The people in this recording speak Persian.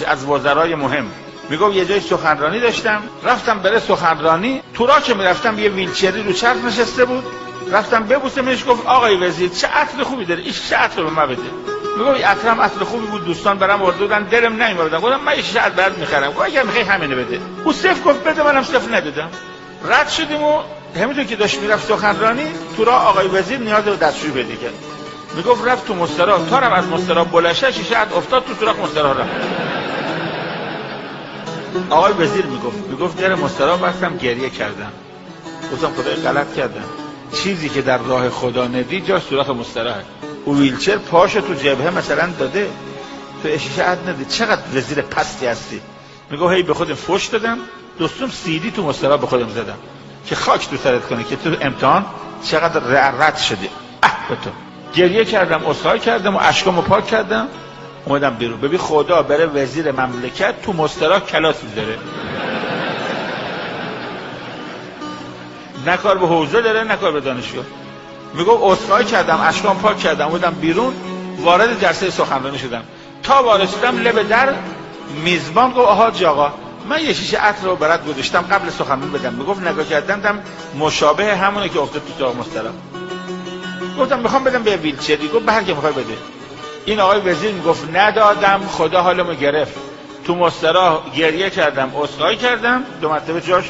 از وزرای مهم. میگم یه جای سخنرانی داشتم، رفتم برای سخنرانی، تو راه که میرفتم یه ویلچری رو چرخ نشسته بود، رفتم ببوسمش، گفت آقای وزیر چه عطر خوبی داره، این چه عطر به من بده. میگم این عطرم عطر خوبی بود، دوستان برام آورده بودن، دلم نمیاد. گفتم من یه شیشه عطر برات میخرم. گفت اگه میخوای همینو بده. او صفر گفت بده، منم صفر ندادم. رد شدیم و همینطور که داشت میرفت سخنرانی، تو راه آقای وزیر نیاز به دستشویی پیدا کرد. میگفت رفت تو مستراح، تا رفت از مستراح بلشه شیشه عطر افتاد تو سوراخ مستراح رفت. آقای وزیر میگفت در مستراح بستم گریه کردم. گفتم خدای غلط کردم، چیزی که در راه خدا ندی جاش سوراخ مستراحه. او ویلچر پاشو تو جبهه مثلا داده، تو شیشه عطر ندی، چقدر وزیر پستی هستی. میگه هی به خودم فوش دادم، دوستم سیدی تو مستراح به خودم زدم که خاک تو سرت کنه که تو امتحان چقدر رد شدی. به تو گریه کردم، عذرخواهی کردم و اشکامو پاک کردم، اومدم بیرون. ببین خدا بره وزیر مملکت تو مستراح کلاس میذاره، نه کار به حوزه داره نه کار به دانشگاه. میگم عذرخواهی کردم، اشکام پاک کردم، اومدم بیرون، وارد جلسه سخنرانی شدم. تا وارد شدم لب در میزبان گفت حاج آقا من یه شیشه عطر رو برات گذاشتم قبل سخنرانی بدم. میگفت نگاه کردم مشابه همونه که افتاد تو سوراخ مستراح. گفتم میخوام بدم به ویلچری. گفت به هر کی میخوای بده. این آقای وزیر میگفت ندادم، خدا حالمو گرفت. تو مستراح گریه کردم، عذرخواهی کردم، 2 مرتبه جاش